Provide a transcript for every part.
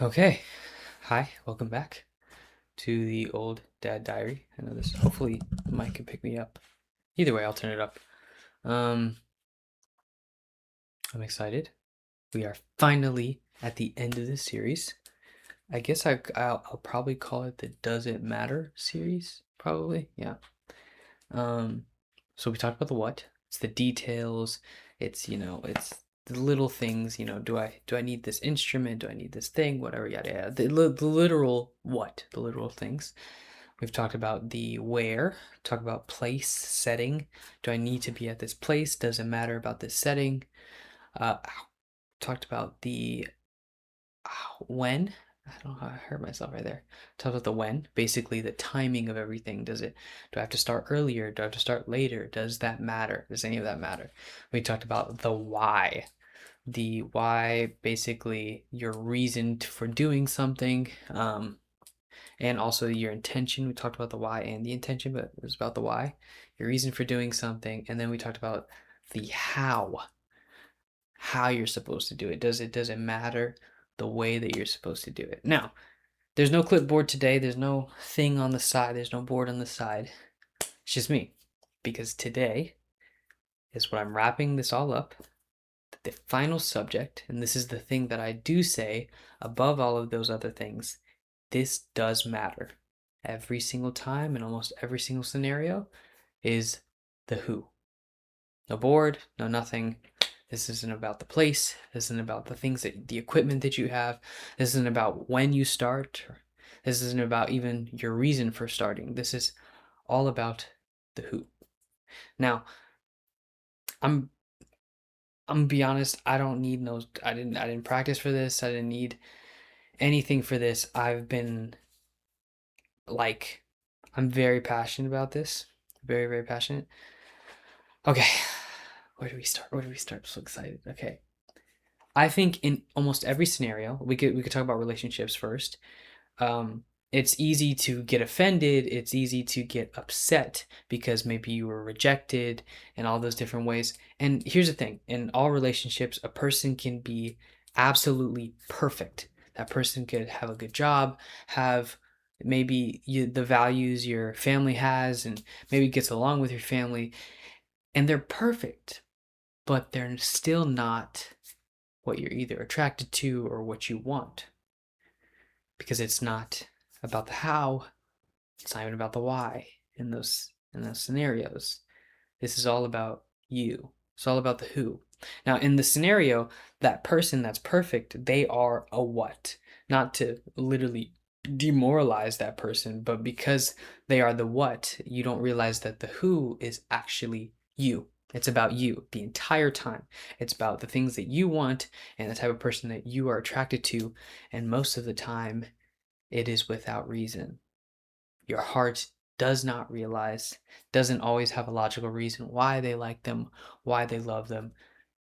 Okay. Hi, welcome back to the Old Dad Diary. I know this, hopefully, the mic can pick me up. Either way, I'll turn it up. Um, I'm excited. We are finally at the end of this series. I guess I'll probably call it the Does It Matter series, probably. Yeah. Um, so we talked about the what. It's the details. It's the little things. Do I need this instrument? Do I need this thing? Whatever. Yada yada. The literal what? The literal things. We've talked about the where. Talk about place, setting. Do I need to be at this place? Does it matter about this setting? Uh, Talked about the when. I don't know how I hurt myself right there. Talk about the when, basically the timing of everything. Do I have to start earlier? Do I have to start later? Does that matter? Does any of that matter? We talked about the why. The why, basically your reason for doing something, and also your intention. We talked about the why and the intention, but it was about the why, your reason for doing something, and then we talked about the how you're supposed to do it. Does it matter the way that you're supposed to do it? Now, there's no clipboard today. There's no thing on the side. There's no board on the side. It's just me. Because today is what I'm wrapping this all up. The final subject, and this is the thing that I do say above all of those other things, this does matter. Every single time in almost every single scenario is the who. No board, no nothing. This isn't about the place. This isn't about the equipment that you have. This isn't about when you start. This isn't about even your reason for starting. This is all about the who. Now, I'm I'm gonna be honest. I don't need no. I didn't practice for this. I didn't need anything for this. I've been like, I'm very passionate about this. Very, very passionate. Okay, where do we start? Where do we start? I'm so excited. Okay. I think in almost every scenario, we could talk about relationships first. It's easy to get offended, it's easy to get upset because maybe you were rejected and all those different ways. And here's the thing, in all relationships, a person can be absolutely perfect. That person could have a good job, have the values your family has, and maybe gets along with your family, and they're perfect, but they're still not what you're either attracted to or what you want, because it's not about the how, it's not even about the why in those scenarios. This is all about you. It's all about the who. Now, in the scenario, that person that's perfect, they are a what. Not to literally demoralize that person, but because they are the what, you don't realize that the who is actually you. It's about you the entire time. It's about the things that you want and the type of person that you are attracted to. And most of the time, it is without reason. Your heart does not realize, doesn't always have a logical reason why they like them, why they love them.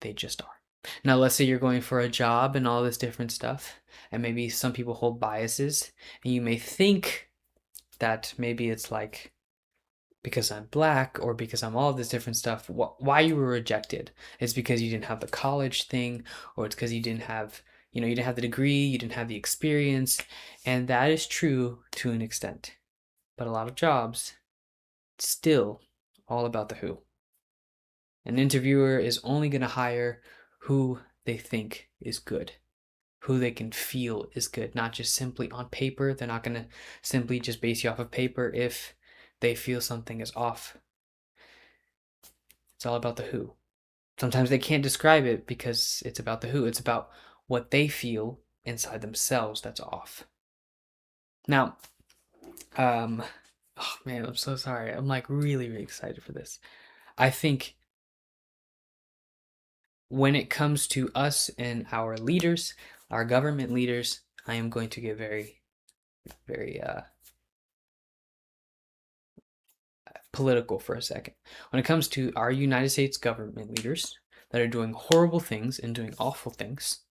They just are. Now, let's say you're going for a job and all this different stuff, and maybe some people hold biases, and you may think that maybe it's like because I'm black or because I'm all this different stuff, why you were rejected. It's because you didn't have the college thing, or it's because you didn't have the degree, you didn't have the experience, and that is true to an extent. But a lot of jobs, it's still all about the who. An interviewer is only going to hire who they think is good, who they can feel is good, not just simply on paper. They're not going to simply just base you off of paper if they feel something is off. It's all about the who. Sometimes they can't describe it because it's about the who. It's about what they feel inside themselves that's off. Now, um, oh man, I'm so sorry. I'm like really, really excited for this. I think when it comes to us and our leaders, our government leaders, I am going to get very, very political for a second. When it comes to our United States government leaders that are doing horrible things and doing awful things,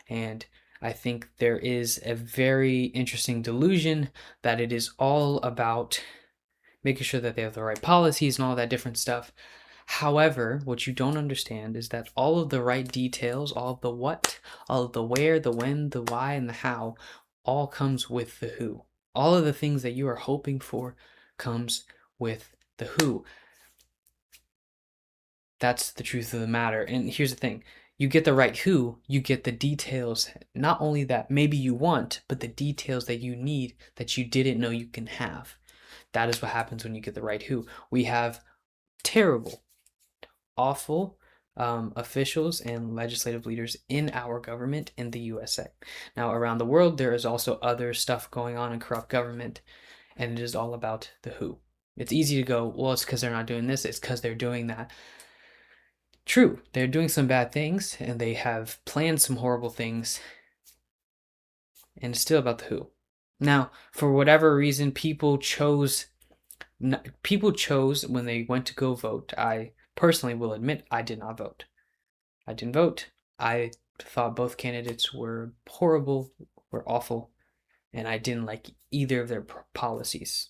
and I think there is a very interesting delusion that it is all about making sure that they have the right policies and all that different stuff. However, what you don't understand is that all of the right details, all of the what, all of the where, the when, the why, and the how, all comes with the who. All of the things that you are hoping for comes with the who. That's the truth of the matter. And here's the thing. You get the right who, you get the details, not only that maybe you want, but the details that you need that you didn't know you can have. That is what happens when you get the right who. We have terrible, awful officials and legislative leaders in our government in the USA. Now, around the world, there is also other stuff going on in corrupt government, and it is all about the who. It's easy to go, well, it's because they're not doing this, it's because they're doing that. True, they're doing some bad things, and they have planned some horrible things, and it's still about the who. Now, for whatever reason, people chose when they went to go vote. I personally will admit I did not vote. I didn't vote. I thought both candidates were horrible, were awful, and I didn't like either of their policies.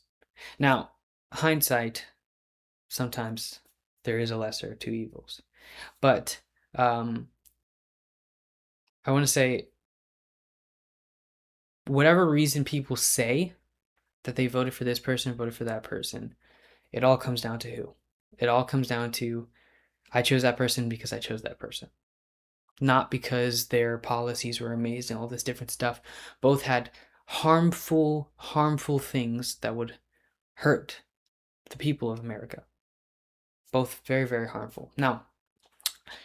Now, hindsight, sometimes there is a lesser of two evils. But I want to say, whatever reason people say that they voted for this person, voted for that person, it all comes down to who. It all comes down to, I chose that person because I chose that person. Not because their policies were amazing, all this different stuff. Both had harmful things that would hurt the people of America. Both very, very harmful. Now,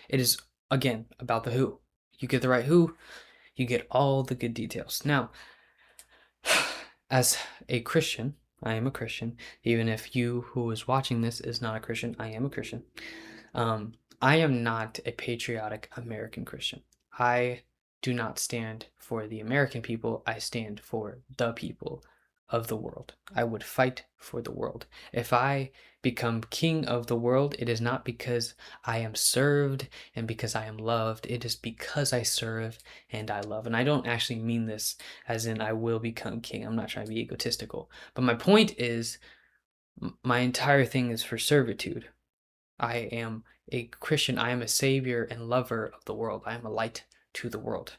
it is, again, about the who. You get the right who, you get all the good details. Now, as a Christian, I am a Christian, even if you who is watching this is not a Christian, I am a Christian. I am not a patriotic American Christian. I do not stand for the American people. I stand for the people of the world. I would fight for the world. If I become king of the world, it is not because I am served and because I am loved. It is because I serve and I love. And I don't actually mean this as in I will become king. I'm not trying to be egotistical. But my point is, my entire thing is for servitude. I am a Christian. I am a savior and lover of the world. I am a light to the world.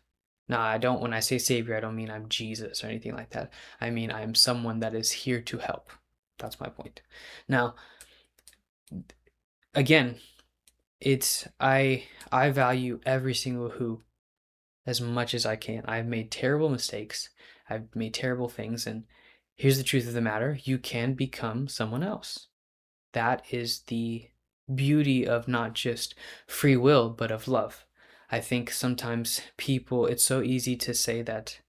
Now, when I say savior, I don't mean I'm Jesus or anything like that. I mean, I am someone that is here to help. That's my point. Now, again, I value every single who as much as I can. I've made terrible mistakes. I've made terrible things. And here's the truth of the matter. You can become someone else. That is the beauty of not just free will, but of love. I think sometimes it's so easy to say that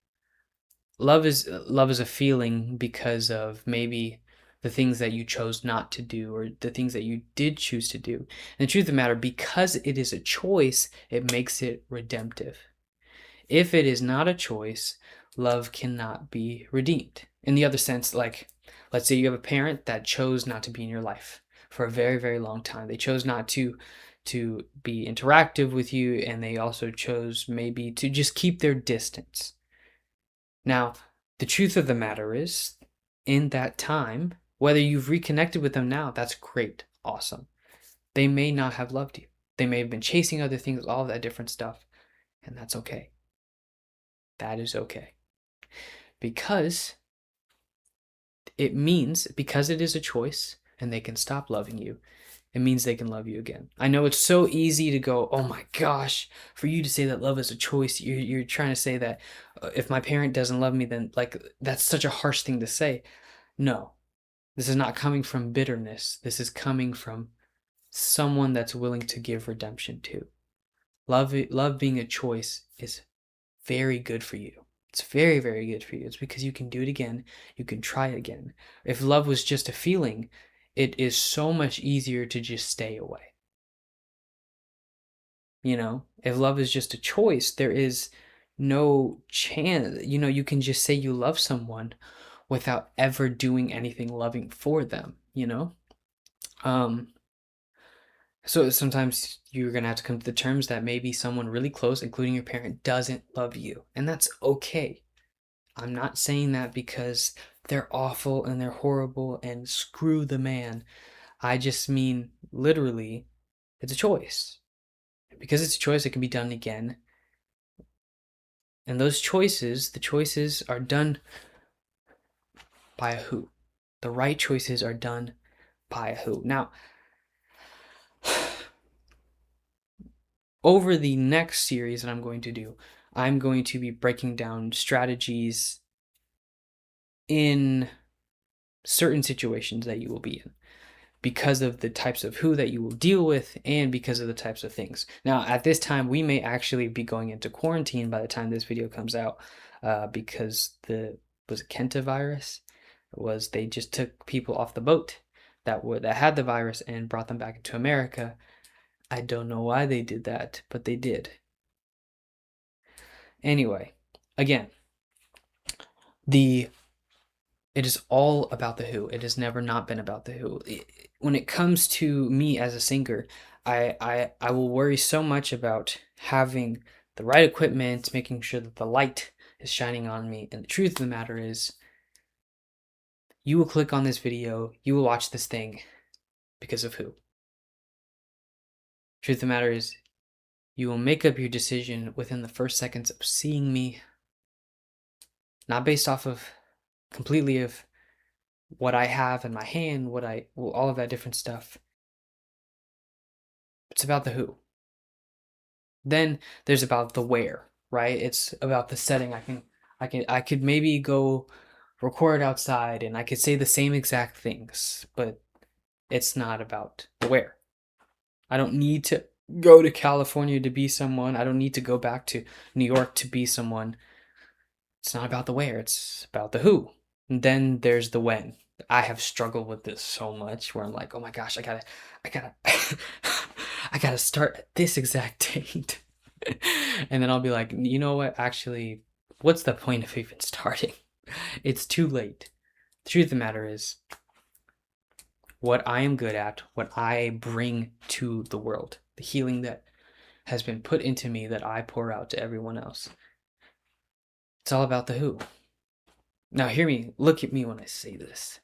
love is a feeling because of maybe the things that you chose not to do or the things that you did choose to do. And the truth of the matter, because it is a choice, it makes it redemptive. If it is not a choice, love cannot be redeemed. In the other sense, like, let's say you have a parent that chose not to be in your life for a very, very long time. They chose not to be interactive with you, and they also chose maybe to just keep their distance. Now, the truth of the matter is, in that time, whether you've reconnected with them now, that's great, awesome. They may not have loved you. They may have been chasing other things, all of that different stuff, and that's okay. That is okay. Because it is a choice and they can stop loving you, it means they can love you again. I know it's so easy to go, oh my gosh, for you to say that love is a choice, you're trying to say that if my parent doesn't love me, then like that's such a harsh thing to say. No, this is not coming from bitterness. This is coming from someone that's willing to give redemption to. Love being a choice is very good for you. It's very, very good for you. It's because you can do it again. You can try it again. If love was just a feeling, it is so much easier to just stay away. If love is just a choice, there is no chance, you can just say you love someone without ever doing anything loving for them, So sometimes you're going to have to come to the terms that maybe someone really close, including your parent, doesn't love you. And that's okay. I'm not saying that because they're awful and they're horrible and screw the man. I just mean literally It's a choice. Because it's a choice, it can be done again. And those choices, the choices are done by a who. The right choices are done by a who. Now, over the next series that I'm going to do, I'm going to be breaking down strategies in certain situations that you will be in because of the types of who that you will deal with and because of the types of things. Now, at this time, we may actually be going into quarantine by the time this video comes out because was it Kenta virus? They just took people off the boat that had the virus and brought them back into America. I don't know why they did that, but they did. Anyway, again, it is all about the who. It has never not been about the who. When it comes to me as a singer, I will worry so much about having the right equipment, making sure that the light is shining on me. And the truth of the matter is, you will click on this video, you will watch this thing because of who. Truth of the matter is, you will make up your decision within the first seconds of seeing me, not based off of completely of what I have in my hand, all of that different stuff. It's about the who. Then there's about the where, right? It's about the setting. I could maybe go record outside and I could say the same exact things, but it's not about the where. I don't need to go to California to be someone. I don't need to go back to New York to be someone. It's not about the where, it's about the who. And then there's the when. I have struggled with this so much where I'm like, oh my gosh, I gotta I gotta start at this exact date. And then I'll be like, you know what? Actually, what's the point of even starting? It's too late. The truth of the matter is, what I am good at, what I bring to the world, the healing that has been put into me that I pour out to everyone else. It's all about the who. Now, hear me, look at me when I say this.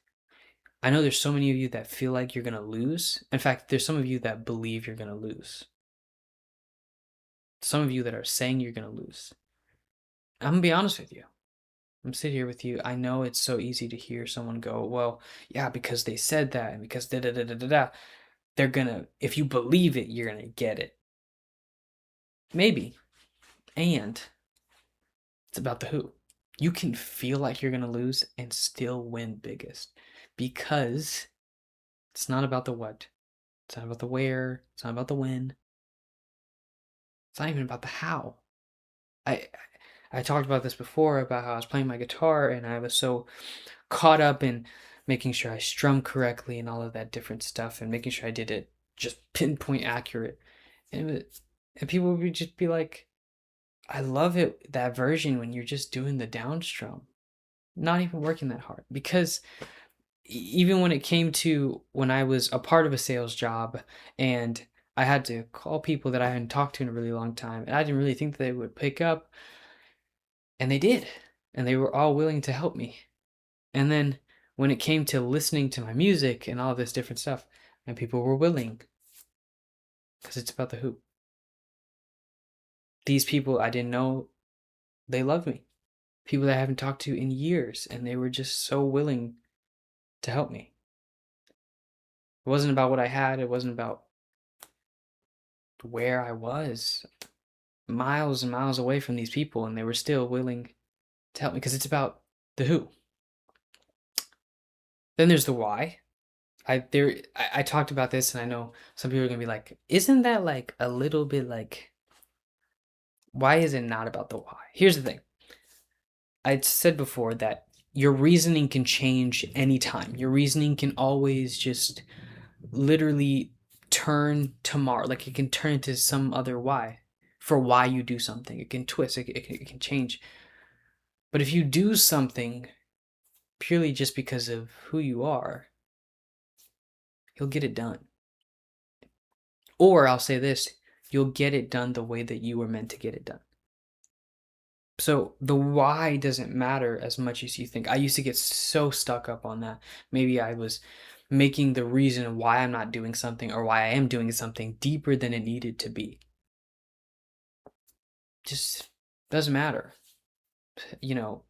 I know there's so many of you that feel like you're going to lose. In fact, there's some of you that believe you're going to lose. Some of you that are saying you're going to lose. I'm going to be honest with you. I'm sitting here with you. I know it's so easy to hear someone go, well, yeah, because they said that and because da da da da da da. They're going to, if you believe it, you're going to get it. Maybe. And it's about the who. You can feel like you're going to lose and still win biggest because it's not about the what. It's not about the where. It's not about the when. It's not even about the how. I talked about this before about how I was playing my guitar and I was so caught up in making sure I strummed correctly and all of that different stuff and making sure I did it just pinpoint accurate. And people would just be like, I love it, that version when you're just doing the down strum, not even working that hard. Because even when it came to when I was a part of a sales job and I had to call people that I hadn't talked to in a really long time, and I didn't really think that they would pick up, and they did, and they were all willing to help me. And then when it came to listening to my music and all this different stuff, and people were willing, because it's about the who. These people I didn't know, they love me. People that I haven't talked to in years, and they were just so willing to help me. It wasn't about what I had, it wasn't about where I was. Miles and miles away from these people, and they were still willing to help me because it's about the who. Then there's the why. I talked about this, and I know some people are gonna be like, "Isn't that like a little bit like? Why is it not about the why?" Here's the thing. I said before that your reasoning can change anytime. Your reasoning can always just literally turn tomorrow. Like it can turn into some other why for why you do something. It can twist. It can change. But if you do something purely just because of who you are, you'll get it done. Or I'll say this, you'll get it done the way that you were meant to get it done. So the why doesn't matter as much as you think. I used to get so stuck up on that. Maybe I was making the reason why I'm not doing something or why I am doing something deeper than it needed to be. Just doesn't matter. You know,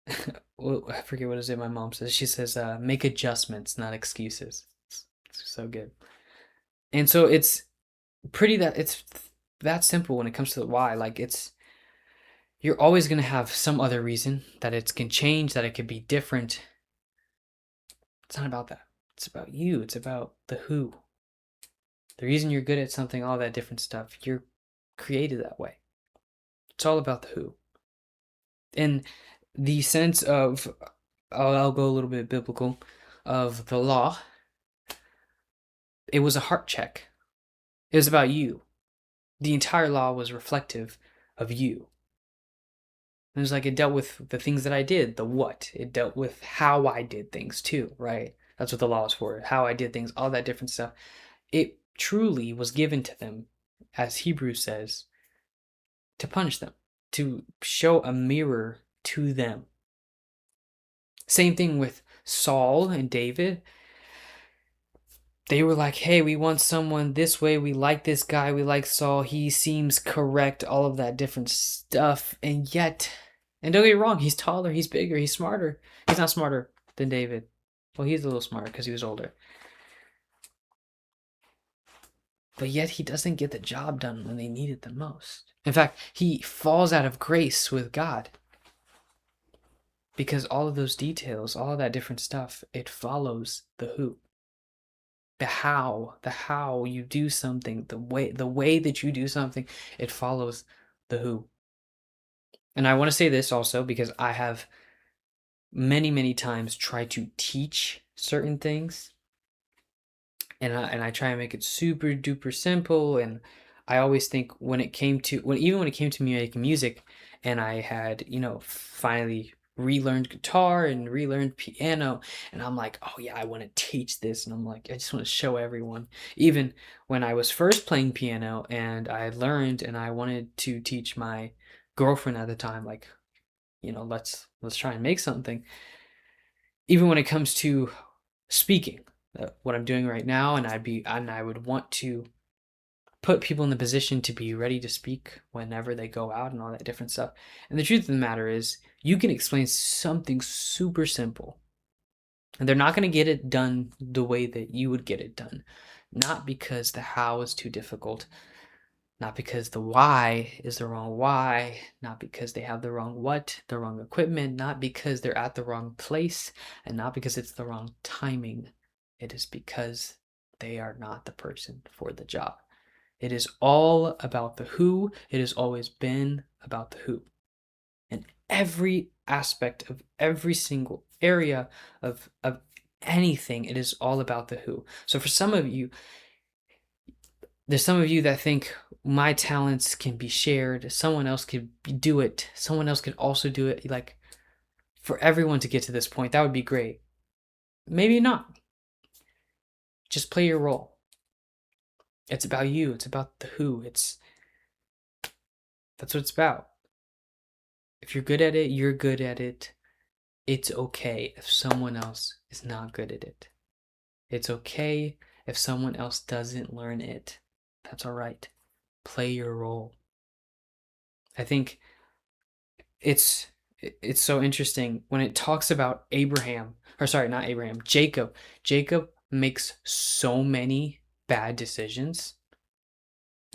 I forget what is it my mom says. She says, make adjustments, not excuses. It's so good. And so it's that simple when it comes to the why. Like you're always going to have some other reason that it can change, that it could be different. It's not about that. It's about you. It's about the who. The reason you're good at something, all that different stuff, you're created that way. It's all about the who. In the sense of, I'll go a little bit biblical, of the law, it was a heart check. It was about you. The entire law was reflective of you. It was like it dealt with the things that I did, the what. It dealt with how I did things too, right? That's what the law is for, how I did things, all that different stuff. It truly was given to them, as Hebrews says, to punish them, to show a mirror to them. Same thing with Saul and David. They were like, hey, we want someone this way. We like this guy. We like Saul. He seems correct, all of that different stuff. And yet, and don't get me wrong, he's taller, he's bigger, he's smarter. He's not smarter than David. Well, he's a little smarter because he was older. But yet he doesn't get the job done when they need it the most. In fact, he falls out of grace with God. Because all of those details, all of that different stuff, it follows the who. The how you do something, the way that you do something, it follows the who. And I want to say this also because I have many times tried to teach certain things, and I try and make it super duper simple. And I always think when it came to me making music, and I had finally relearned guitar and relearned piano, and I'm like, oh yeah, I want to teach this, and I'm like, I just want to show everyone. Even when I was first playing piano and I learned and I wanted to teach my girlfriend at the time, like, let's try and make something. Even when it comes to speaking, what I'm doing right now, and I would want to put people in the position to be ready to speak whenever they go out and all that different stuff. And the truth of the matter is, you can explain something super simple, and they're not going to get it done the way that you would get it done. Not because the how is too difficult, not because the why is the wrong why, not because they have the wrong what, the wrong equipment, not because they're at the wrong place, and not because it's the wrong timing. It is because they are not the person for the job. It is all about the who. It has always been about the who. And every aspect of every single area of anything, it is all about the who. So for some of you, there's some of you that think my talents can be shared. Someone else could do it. Someone else could also do it. Like, for everyone to get to this point, that would be great. Maybe not. Just play your role. It's about you. It's about the who. That's what it's about. If you're good at it, you're good at it. It's okay if someone else is not good at it. It's okay if someone else doesn't learn it. That's all right. Play your role. I think it's so interesting when it talks about Jacob. Jacob makes so many bad decisions.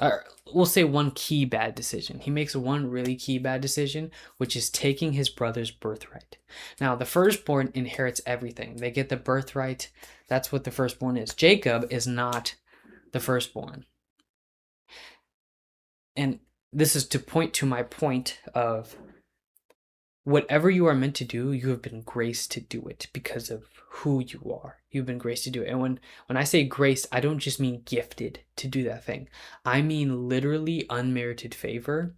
Or we'll say one key bad decision. He makes one really key bad decision, which is taking his brother's birthright. Now, the firstborn inherits everything. They get the birthright. That's what the firstborn is. Jacob is not the firstborn. And this is to point to my point of whatever you are meant to do, you have been graced to do it because of who you are. You've been graced to do it. And when I say grace, I don't just mean gifted to do that thing. I mean literally unmerited favor.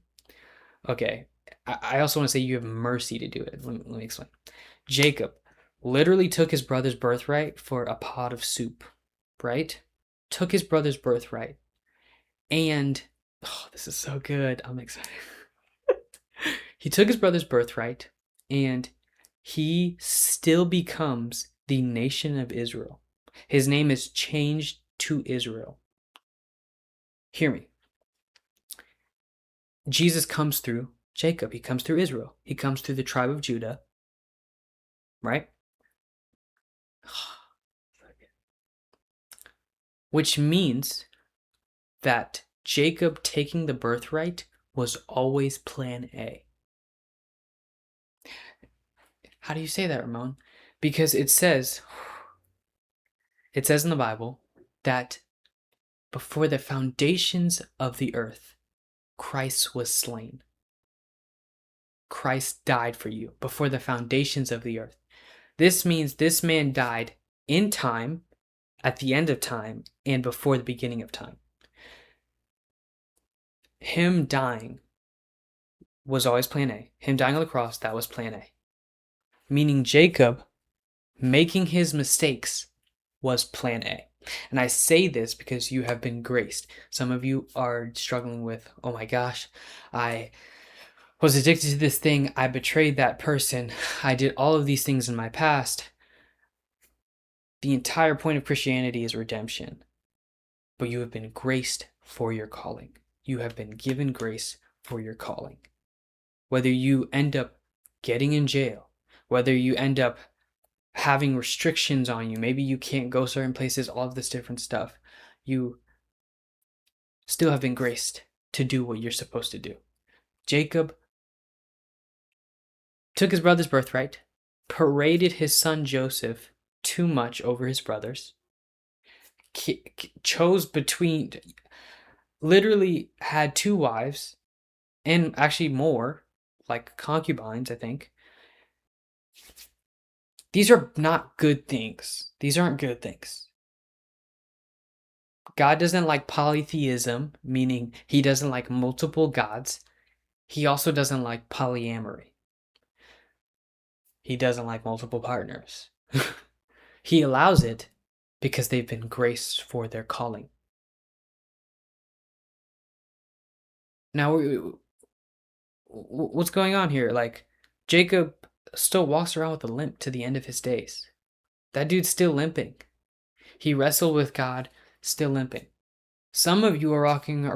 Okay. I also want to say you have mercy to do it. Let me explain. Jacob literally took his brother's birthright for a pot of soup, right? Took his brother's birthright. And, oh, this is so good. I'm excited. He took his brother's birthright, and he still becomes the nation of Israel. His name is changed to Israel. Hear me. Jesus comes through Jacob. He comes through Israel. He comes through the tribe of Judah, right? Which means that Jacob taking the birthright was always plan A. How do you say that, Ramon? Because it says in the Bible that before the foundations of the earth, Christ was slain. Christ died for you before the foundations of the earth. This means this man died in time, at the end of time, and before the beginning of time. Him dying was always plan A. Him dying on the cross, that was plan A. Meaning Jacob making his mistakes was plan A. And I say this because you have been graced. Some of you are struggling with, oh my gosh, I was addicted to this thing. I betrayed that person. I did all of these things in my past. The entire point of Christianity is redemption. But you have been graced for your calling. You have been given grace for your calling. Whether you end up getting in jail, whether you end up having restrictions on you, maybe you can't go certain places, all of this different stuff, you still have been graced to do what you're supposed to do. Jacob took his brother's birthright, paraded his son Joseph too much over his brothers, chose between, literally had 2 wives, and actually more, like concubines, I think. These are not good things. These aren't good things. God doesn't like polytheism, meaning he doesn't like multiple gods. He also doesn't like polyamory. He doesn't like multiple partners. He allows it because they've been graced for their calling. Now, what's going on here? Like, Jacob still walks around with a limp to the end of his days. That dude's still limping. He wrestled with God, still limping. Some of you are walking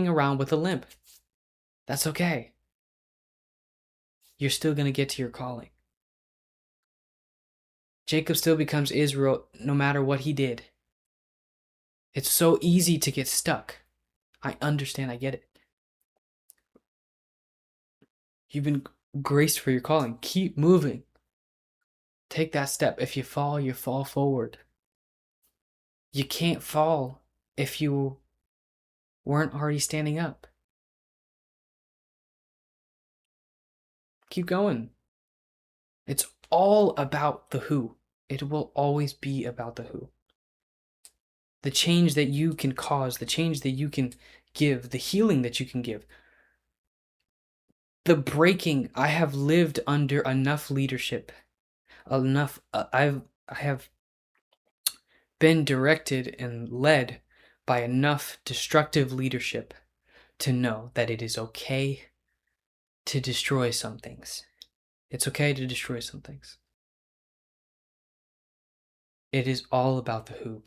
around with a limp. That's okay. You're still going to get to your calling. Jacob still becomes Israel no matter what he did. It's so easy to get stuck. I understand, I get it. You've been graced for your calling. Keep moving. Take that step. If you fall forward. You can't fall if you weren't already standing up. Keep going. It's all about the who. It will always be about the who. The change that you can cause, the change that you can give, the healing that you can give. The breaking, I have lived under enough leadership, I have been directed and led by enough destructive leadership to know that it is okay to destroy some things. It's okay to destroy some things. It is all about the who.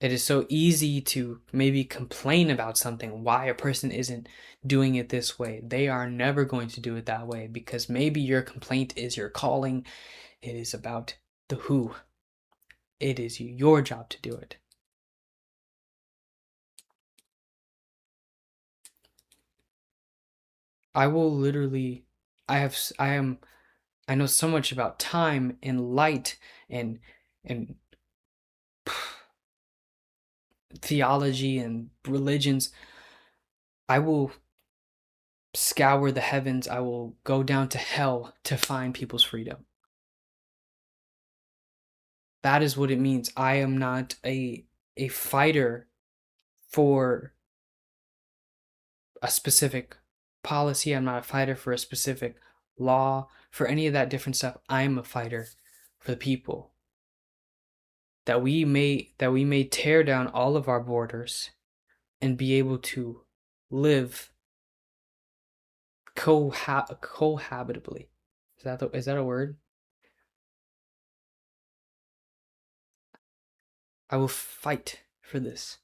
It is so easy to maybe complain about something, why a person isn't doing it this way. They are never going to do it that way because maybe your complaint is your calling. It is about the who. It is your job to do it. I will literally, I know so much about time and light and theology and religions. I will scour the heavens. I will go down to hell to find people's freedom. That is what it means. I am not a fighter for a specific policy. I'm not a fighter for a specific law, for any of that different stuff. I'm a fighter for the people. That we may tear down all of our borders and be able to live cohabitably. Is that a word? I will fight for this.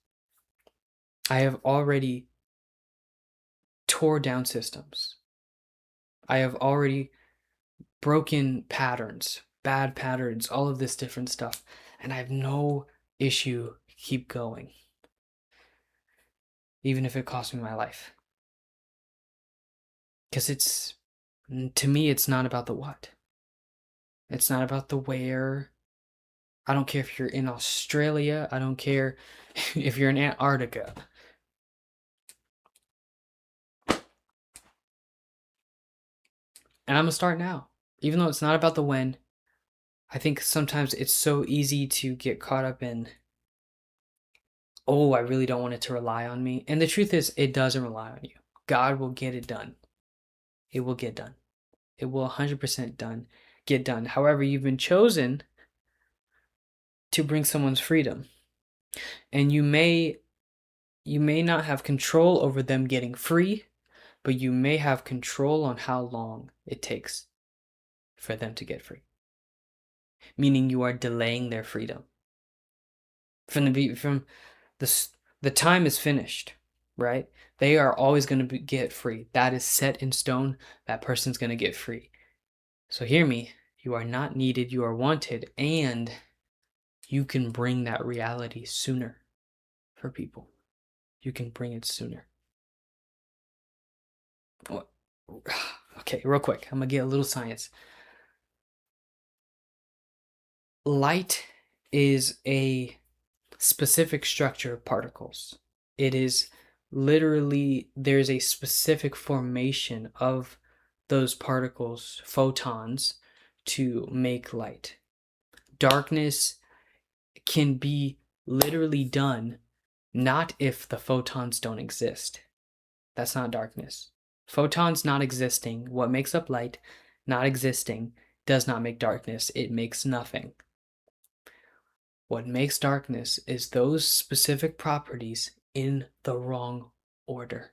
I have already tore down systems. I have already broken patterns, bad patterns, all of this different stuff. And I have no issue keep going. Even if it costs me my life. Because to me, it's not about the what. It's not about the where. I don't care if you're in Australia. I don't care if you're in Antarctica. And I'm going to start now. Even though it's not about the when, I think sometimes it's so easy to get caught up in, oh, I really don't want it to rely on me. And the truth is, it doesn't rely on you. God will get it done. It will get done. It will 100% get done. However, you've been chosen to bring someone's freedom. And you may not have control over them getting free, but you may have control on how long it takes for them to get free. Meaning you are delaying their freedom. From the time is finished, right? They are always going to get free. That is set in stone. That person's going to get free. So hear me. You are not needed. You are wanted. And you can bring that reality sooner for people. You can bring it sooner. Okay, real quick. I'm going to get a little science. Light is a specific structure of particles. It is literally, there's a specific formation of those particles, photons, to make light. Darkness can be literally done not if the photons don't exist. That's not darkness. Photons not existing, what makes up light, not existing, does not make darkness. It makes nothing. What makes darkness is those specific properties in the wrong order.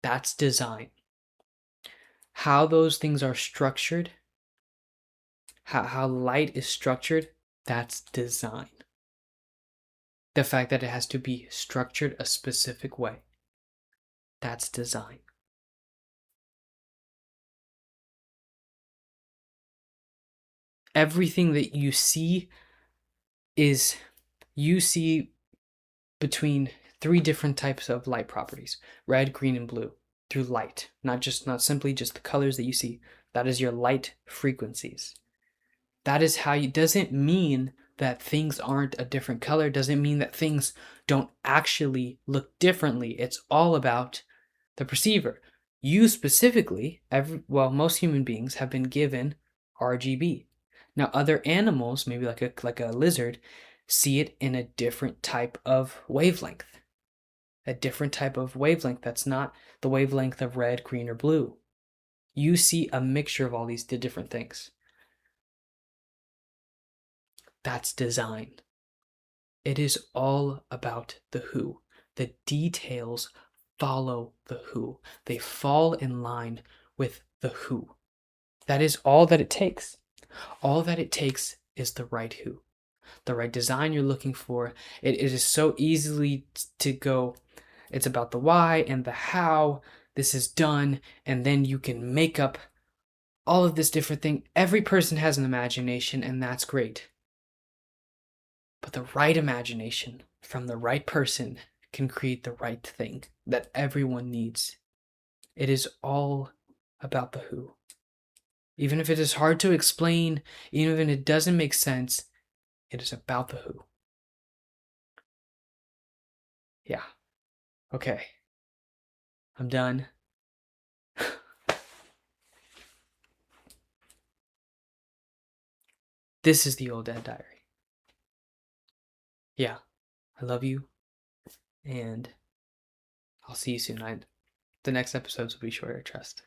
That's design. How those things are structured, how light is structured, that's design. The fact that it has to be structured a specific way, that's design. Everything that you see between 3 different types of light properties: red, green, and blue, through light. Not simply just the colors that you see. That is your light frequencies. That is how you, doesn't mean that things aren't a different color, doesn't mean that things don't actually look differently. It's all about the perceiver. You specifically, most human beings have been given RGB. Now other animals, maybe like a lizard, see it in a different type of wavelength. A different type of wavelength that's not the wavelength of red, green, or blue. You see a mixture of all these different things. That's design. It is all about the who. The details follow the who. They fall in line with the who. That is all that it takes. All that it takes is the right who. The right design you're looking for. It is so easily to go, it's about the why and the how this is done, and then you can make up all of this different thing. Every person has an imagination, and that's great. But the right imagination from the right person can create the right thing that everyone needs. It is all about the who. Even if it is hard to explain, even if it doesn't make sense, it is about the who. Yeah. Okay. I'm done. This is the Old Dad Diary. Yeah. I love you. And I'll see you soon. The next episodes will be shorter. Trust.